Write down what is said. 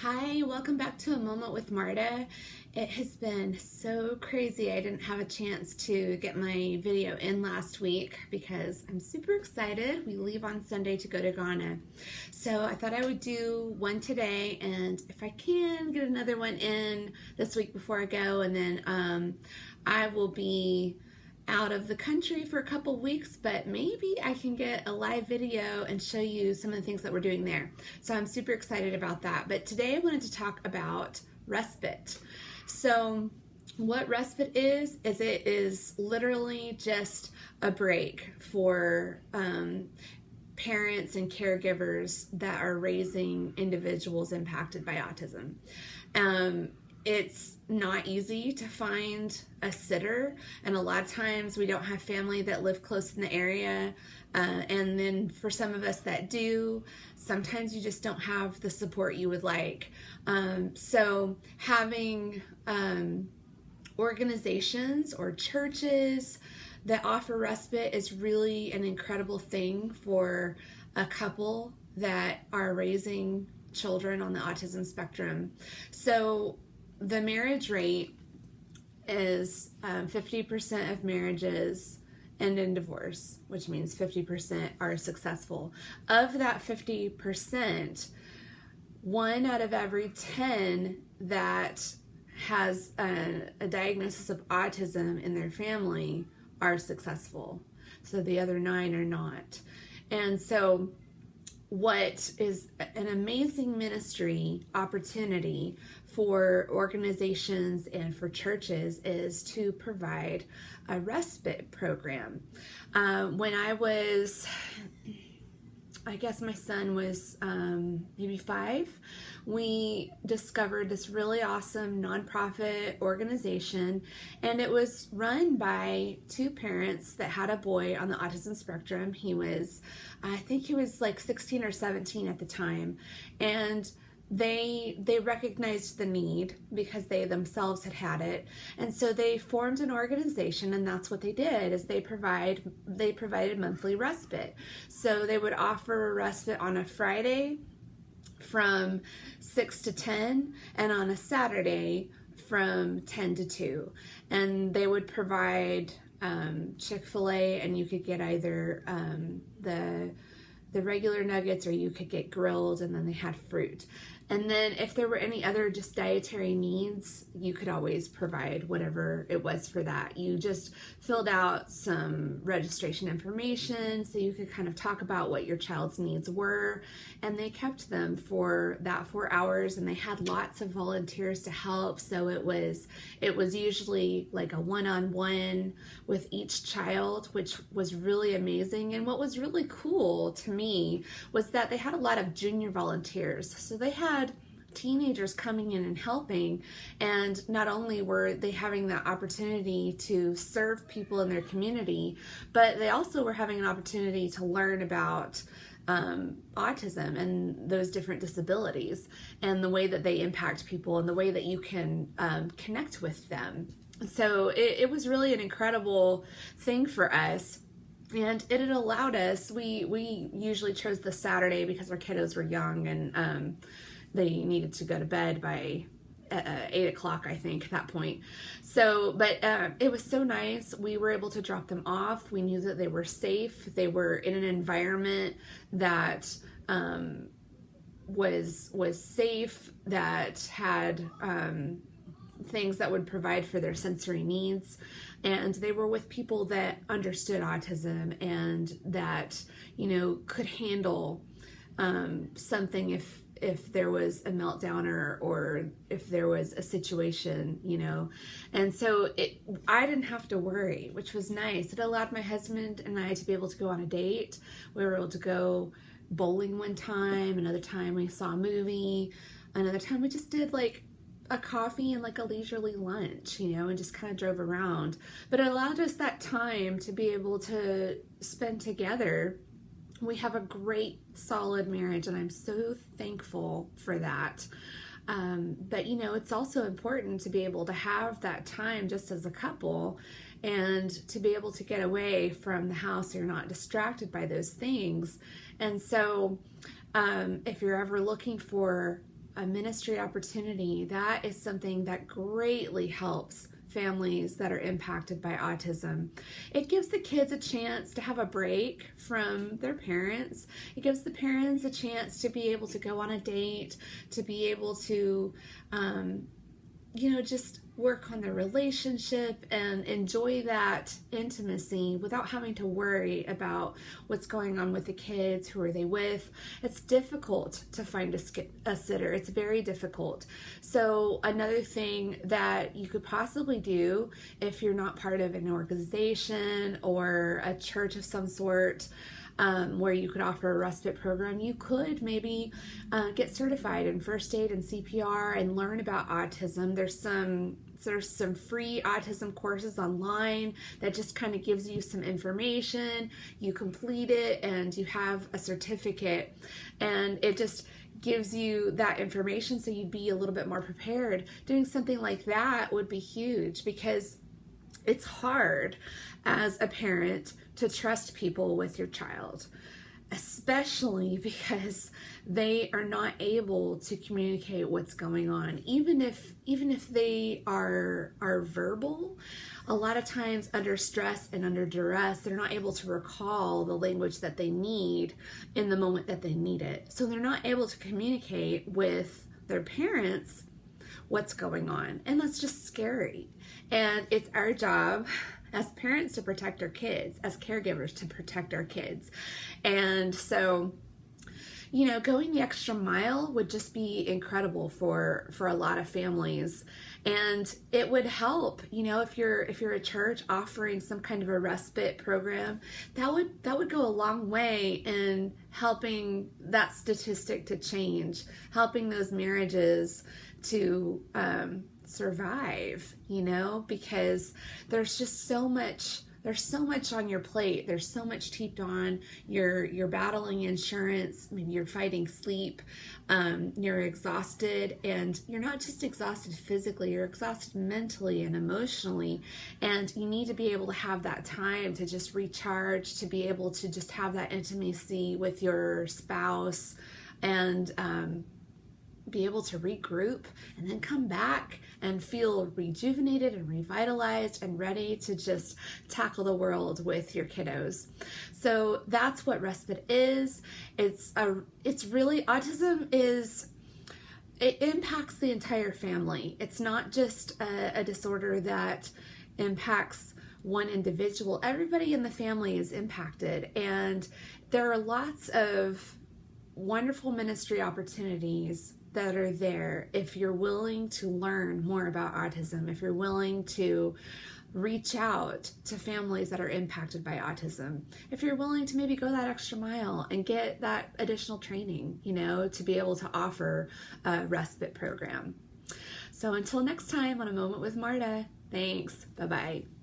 Hi, welcome back to A Moment with Marta. It has been so crazy. I didn't have a chance to get my video in last week because I'm super excited. We leave on Sunday to go to Ghana. So I thought I would do one today, and if I can, get another one in this week before I go, and then I will be out of the country for a couple weeks, but maybe I can get a live video and show you some of the things that we're doing there. So I'm super excited about that. But today I wanted to talk about respite. So what respite is it is literally just a break for parents and caregivers that are raising individuals impacted by autism. It's not easy to find a sitter, and a lot of times we don't have family that live close in the area, and then for some of us that do, sometimes you just don't have the support you would like. So having organizations or churches that offer respite is really an incredible thing for a couple that are raising children on the autism spectrum. So the marriage rate is 50% of marriages end in divorce, which means 50% are successful. Of that 50%, 1 out of every 10 that has a diagnosis of autism in their family are successful. So the other 9 are not. And so what is an amazing ministry opportunity for organizations and for churches is to provide a respite program. When I guess my son was maybe 5, we discovered this really awesome nonprofit organization, and it was run by 2 parents that had a boy on the autism spectrum. I think he was like 16 or 17 at the time, and they recognized the need because they themselves had it, and so they formed an organization, and that's what they did. Is they provided monthly respite. So they would offer a respite on a Friday from 6 to 10, and on a Saturday from 10 to 2, and they would provide Chick-fil-A, and you could get either the regular nuggets, or you could get grilled, and then they had fruit. And then if there were any other just dietary needs, you could always provide whatever it was for that. You just filled out some registration information so you could kind of talk about what your child's needs were, and they kept them for that 4 hours, and they had lots of volunteers to help. So it was usually like a one-on-one with each child, which was really amazing. And what was really cool to me was that they had a lot of junior volunteers. So they had teenagers coming in and helping, and not only were they having the opportunity to serve people in their community, but they also were having an opportunity to learn about autism and those different disabilities and the way that they impact people and the way that you can connect with them. So it was really an incredible thing for us. And it had allowed us, we usually chose the Saturday because our kiddos were young, and they needed to go to bed by 8 o'clock, I think, at that point. So, but it was so nice. We were able to drop them off. We knew that they were safe. They were in an environment that was safe, that had things that would provide for their sensory needs, and they were with people that understood autism and that, could handle something if there was a meltdown or if there was a situation, and so I didn't have to worry, which was nice. It allowed my husband and I to be able to go on a date. We were able to go bowling one time, another time we saw a movie, another time we just did like a coffee and like a leisurely lunch, and just kind of drove around. But it allowed us that time to be able to spend together. We have a great, solid marriage, and I'm so thankful for that. But it's also important to be able to have that time just as a couple, and to be able to get away from the house so you're not distracted by those things. And so if you're ever looking for a ministry opportunity, that is something that greatly helps families that are impacted by autism. It gives the kids a chance to have a break from their parents. It gives the parents a chance to be able to go on a date, to be able to, just work on their relationship and enjoy that intimacy without having to worry about what's going on with the kids, who are they with. It's difficult to find a sitter. It's very difficult. So another thing that you could possibly do if you're not part of an organization or a church of some sort, where you could offer a respite program, you could maybe get certified in first aid and CPR and learn about autism. There's some free autism courses online that just kind of gives you some information. You complete it and you have a certificate, and it just gives you that information so you'd be a little bit more prepared. Doing something like that would be huge, because it's hard as a parent to trust people with your child, especially because they are not able to communicate what's going on. Even if they are verbal, a lot of times under stress and under duress, they're not able to recall the language that they need in the moment that they need it. So they're not able to communicate with their parents what's going on. And that's just scary. And it's our job as parents to protect our kids, as caregivers to protect our kids. And so, going the extra mile would just be incredible for a lot of families. And it would help, if you're a church offering some kind of a respite program, that would go a long way in helping that statistic to change, helping those marriages to survive, because there's just so much on your plate. There's so much heaped on. You're battling insurance, maybe you're fighting sleep, you're exhausted, and you're not just exhausted physically, you're exhausted mentally and emotionally, and you need to be able to have that time to just recharge, to be able to just have that intimacy with your spouse, and be able to regroup and then come back and feel rejuvenated and revitalized and ready to just tackle the world with your kiddos. So that's what respite is. It's really, autism it impacts the entire family. It's not just a disorder that impacts one individual. Everybody in the family is impacted, and there are lots of wonderful ministry opportunities that are there if you're willing to learn more about autism, if you're willing to reach out to families that are impacted by autism, if you're willing to maybe go that extra mile and get that additional training, to be able to offer a respite program. So until next time on A Moment with Marta, thanks. Bye-bye.